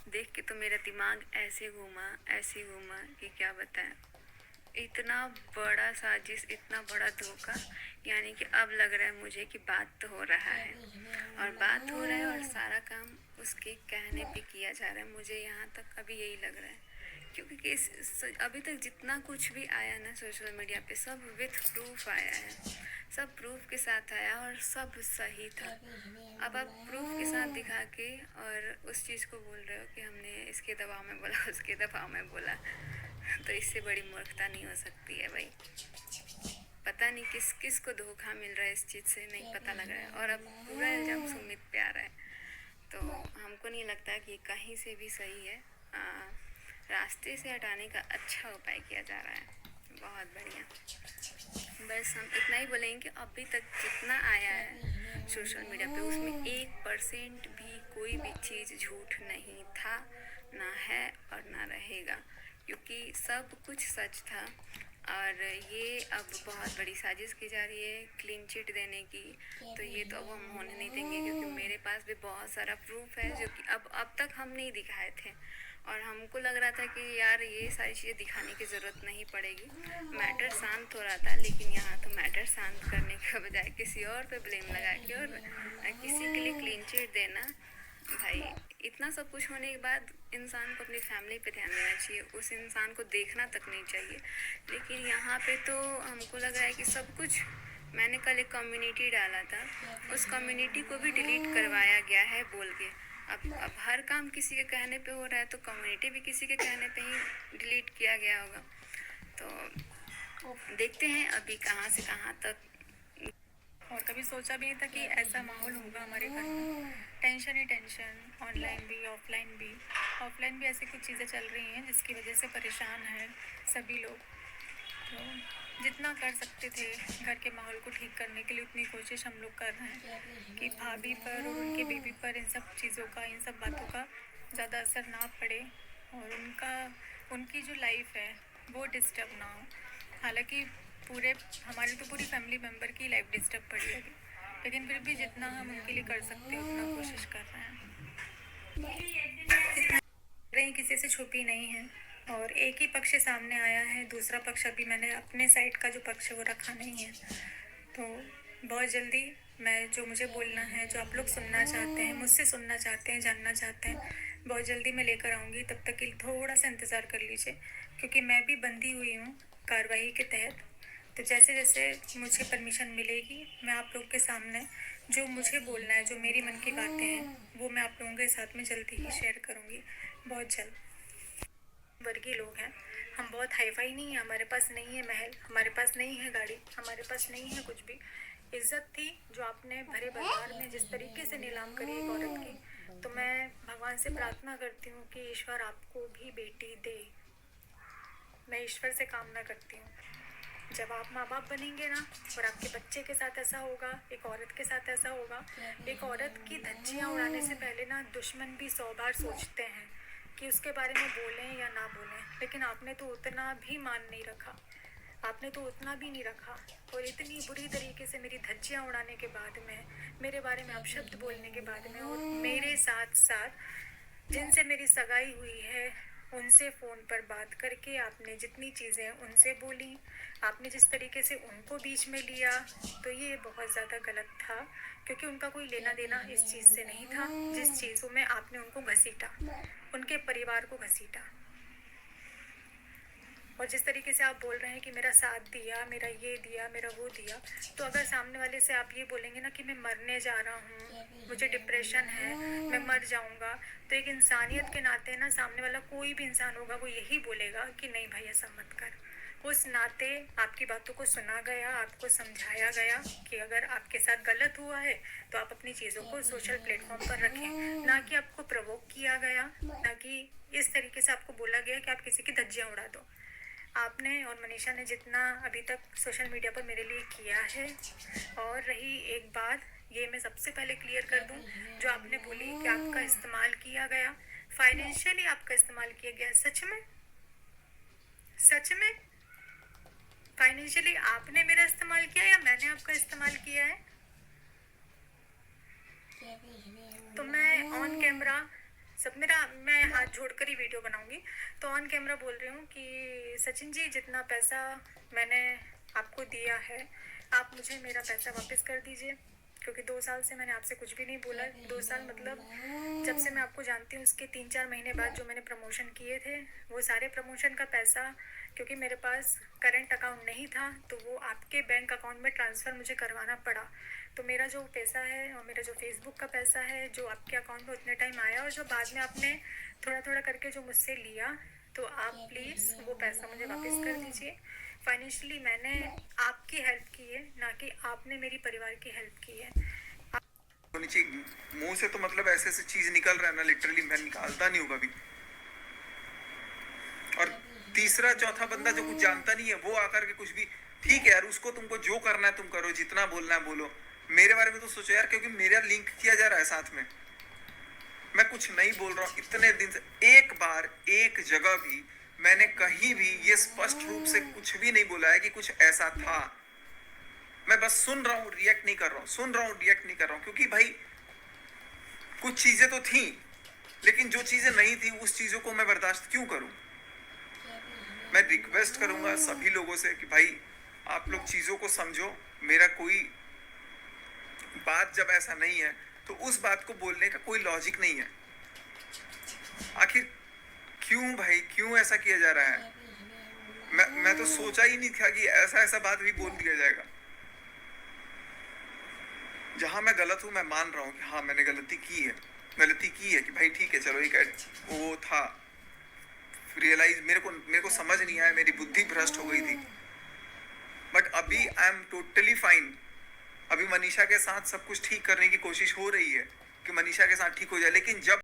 देख के तो मेरा दिमाग ऐसे घूमा कि क्या बताएं। इतना बड़ा साजिश, इतना बड़ा धोखा। यानी कि अब लग रहा है मुझे कि बात तो हो रहा है, और बात हो रहा है और सारा काम उसके कहने पे किया जा रहा है। मुझे यहाँ तक अभी यही लग रहा है, क्योंकि अभी तक जितना कुछ भी आया ना सोशल मीडिया पे, सब विथ प्रूफ आया है, सब प्रूफ के साथ आया और सब सही था। अब आप प्रूफ के साथ दिखा के और उस चीज़ को बोल रहे हो कि हमने इसके दबाव में बोला, उसके दबाव में बोला। तो इससे बड़ी मूर्खता नहीं हो सकती है भाई। पता नहीं किस किस को धोखा मिल रहा है, इस चीज़ से नहीं पता लग रहा है। और अब पूरा इल्ज़ाम सुमित पे आ रहा है, तो हमको नहीं लगता कि कहीं से भी सही है। रास्ते से हटाने का अच्छा उपाय किया जा रहा है। बहुत बढ़िया। बस हम इतना ही बोलेंगे कि अभी तक जितना आया है सोशल मीडिया पे, उसमें 1% भी कोई भी चीज़ झूठ नहीं था, ना है और ना रहेगा, क्योंकि सब कुछ सच था। और ये अब बहुत बड़ी साजिश की जा रही है क्लीन चिट देने की, तो ये तो अब हम होने नहीं देंगे, क्योंकि मेरे पास भी बहुत सारा प्रूफ है जो कि अब तक हम नहीं दिखाए थे। और हमको लग रहा था कि यार ये सारी चीज़ें दिखाने की ज़रूरत नहीं पड़ेगी, मैटर शांत हो रहा था। लेकिन यहाँ तो मैटर शांत करने के बजाय किसी और पे ब्लेम लगा के और किसी के लिए क्लीन चिट देना। भाई, इतना सब कुछ होने के बाद इंसान को अपनी फैमिली पे ध्यान देना चाहिए, उस इंसान को देखना तक नहीं चाहिए। लेकिन यहाँ पे तो हमको लग रहा है कि सब कुछ। मैंने कल एक कम्युनिटी डाला था, उस कम्युनिटी को भी डिलीट करवाया गया है बोल के। अब हर काम किसी के कहने पे हो रहा है, तो कम्युनिटी भी किसी के कहने पे ही डिलीट किया गया होगा। तो देखते हैं अभी कहाँ से कहाँ तक। और कभी सोचा भी नहीं था कि ऐसा माहौल होगा हमारे घर में। टेंशन ही टेंशन, ऑनलाइन भी ऑफलाइन भी। ऑफलाइन भी ऐसी कुछ चीज़ें चल रही हैं जिसकी वजह से परेशान हैं सभी लोग। तो जितना कर सकते थे घर के माहौल को ठीक करने के लिए, उतनी कोशिश हम लोग कर रहे हैं कि भाभी पर और उनके बेबी पर इन सब चीज़ों का, इन सब बातों का ज़्यादा असर ना पड़े, और उनकी जो लाइफ है वो डिस्टर्ब ना हो। हालांकि हमारी तो पूरी फैमिली मेम्बर की लाइफ डिस्टर्ब पड़ी है, लेकिन फिर भी जितना हम उनके लिए कर सकते हैं उतना कोशिश कर रहे हैं। रही किसी से छुपी नहीं है, और एक ही पक्ष सामने आया है, दूसरा पक्ष अभी मैंने अपने साइड का जो पक्ष है वो रखा नहीं है। तो बहुत जल्दी मैं जो मुझे बोलना है, जो आप लोग सुनना चाहते हैं, मुझसे सुनना चाहते हैं, जानना चाहते हैं, बहुत जल्दी मैं लेकर आऊँगी। तब तक के लिए थोड़ा सा इंतज़ार कर लीजिए, क्योंकि मैं भी बंधी हुई हूँ कार्रवाई के तहत। तो जैसे जैसे मुझे परमिशन मिलेगी, मैं आप लोग के सामने जो मुझे बोलना है, जो मेरी मन की बातें हैं, वो मैं आप लोगों के साथ में जल्दी ही शेयर करूँगी, बहुत जल्द। वर्गीय लोग हैं हम, बहुत हाईफाई नहीं है, हमारे पास नहीं है महल, हमारे पास नहीं है गाड़ी, हमारे पास नहीं है कुछ भी। इज्जत थी जो आपने भरे बाजार में जिस तरीके से नीलाम करी एक औरत की, तो मैं भगवान से प्रार्थना करती हूँ कि ईश्वर आपको भी बेटी दे। मैं ईश्वर से कामना करती हूँ, जब आप माँ बाप बनेंगे ना, और आपके बच्चे के साथ ऐसा होगा, एक औरत के साथ ऐसा होगा। एक औरत की धज्जियाँ उड़ाने से पहले ना दुश्मन भी 100 बार सोचते हैं कि उसके बारे में बोलें या ना बोलें। लेकिन आपने तो उतना भी मान नहीं रखा, आपने तो उतना भी नहीं रखा, और इतनी बुरी तरीके से मेरी धज्जियाँ उड़ाने के बाद में, मेरे बारे में अपशब्द बोलने के बाद में, और मेरे साथ साथ जिनसे मेरी सगाई हुई है उनसे फ़ोन पर बात करके आपने जितनी चीज़ें उनसे बोली, आपने जिस तरीके से उनको बीच में लिया, तो ये बहुत ज़्यादा गलत था। क्योंकि उनका कोई लेना देना इस चीज़ से नहीं था जिस चीज़ों में आपने उनको घसीटा, उनके परिवार को घसीटा। और जिस तरीके से आप बोल रहे हैं कि मेरा साथ दिया, मेरा ये दिया, मेरा वो दिया, तो अगर सामने वाले से आप ये बोलेंगे ना कि मैं मरने जा रहा हूँ, मुझे डिप्रेशन है, मैं मर जाऊँगा, तो एक इंसानियत के नाते ना सामने वाला कोई भी इंसान होगा वो यही बोलेगा कि नहीं भाई ऐसा मत कर। उस नाते आपकी बातों को सुना गया, आपको समझाया गया कि अगर आपके साथ गलत हुआ है तो आप अपनी चीज़ों को सोशल प्लेटफॉर्म पर रखें, ना कि आपको प्रवोक किया गया, ना कि इस तरीके से आपको बोला गया कि आप किसी की धज्जियाँ उड़ा दो। आपने और मनीषा ने जितना अभी तक सोशल मीडिया पर मेरे लिए किया है, और रही एक बात, ये मैं सबसे पहले क्लियर कर दूं, जो आपने बोली कि आपका इस्तेमाल किया गया, फाइनेंशियली आपका इस्तेमाल किया गया, सच में, सच में फाइनेंशियली आपने मेरा इस्तेमाल किया या मैंने आपका इस्तेमाल किया है? तो मैं ऑन कैमरा सब मैं हाथ जोड़कर ही वीडियो बनाऊंगी। तो ऑन कैमरा बोल रही हूँ कि सचिन जी, जितना पैसा मैंने आपको दिया है, आप मुझे मेरा पैसा वापस कर दीजिए, क्योंकि 2 साल से मैंने आपसे कुछ भी नहीं बोला। 2 साल मतलब जब से मैं आपको जानती हूँ उसके 3-4 महीने बाद जो मैंने प्रमोशन किए थे, वो सारे प्रमोशन का पैसा, क्योंकि मेरे पास करंट अकाउंट नहीं था, तो वो आपके बैंक अकाउंट में ट्रांसफ़र मुझे करवाना पड़ा। तो मेरा जो पैसा है और मेरा जो फेसबुक का पैसा है जो आपके अकाउंट में उतने टाइम आया, और जो बाद में आपने थोड़ा थोड़ा करके जो मुझसे लिया, तो आप प्लीज़ वो पैसा मुझे वापस कर दीजिए। फाइनेंशियली मैंने आपकी हेल्प की है, ना कि आपने मेरी परिवार की हेल्प की है। होनी चाहिए मुंह से, तो मतलब ऐसे ऐसे चीज निकल रहा है ना, लिटरली मैं निकालता नहीं हूँ कभी। और तीसरा चौथा बंदा जो कुछ जानता नहीं है वो आकर के कुछ भी, ठीक है यार, उसको तुमको जो करना है तुम करो, जितना बोलना है बोलो, मेरे बारे में तो सोचो यार, क्योंकि मेरा लिंक किया जा रहा है साथ में। मैं कुछ नहीं बोल रहा हूँ इतने दिन से, एक बार एक जगह भी मैंने कहीं भी ये स्पष्ट रूप से कुछ भी नहीं बोला है कि कुछ ऐसा था। मैं बस सुन रहा हूँ, रिएक्ट नहीं कर रहा हूँ, सुन रहा हूँ, रिएक्ट नहीं कर रहा हूँ, क्योंकि भाई कुछ चीजें तो थी, लेकिन जो चीजें नहीं थी उस चीजों को मैं बर्दाश्त क्यों करूं। मैं रिक्वेस्ट करूंगा सभी लोगों से कि भाई आप लोग चीजों को समझो। मेरा कोई बात जब ऐसा नहीं है तो उस बात को बोलने का कोई लॉजिक नहीं है। आखिर क्यों भाई, क्यों ऐसा किया जा रहा है? मैं तो सोचा ही नहीं था कि ऐसा ऐसा बात भी बोल दिया जाएगा। जहां मैं गलत हूं मैं मान रहा हूं कि हाँ मैंने गलती की है कि भाई ठीक है चलो, एक वो था, रियलाइज मेरे को समझ नहीं आया, मेरी बुद्धि भ्रष्ट हो गई थी। बट अभी आई एम टोटली फाइन। अभी मनीषा के साथ सब कुछ ठीक करने की कोशिश हो रही है कि मनीषा के साथ ठीक हो जाए, लेकिन जब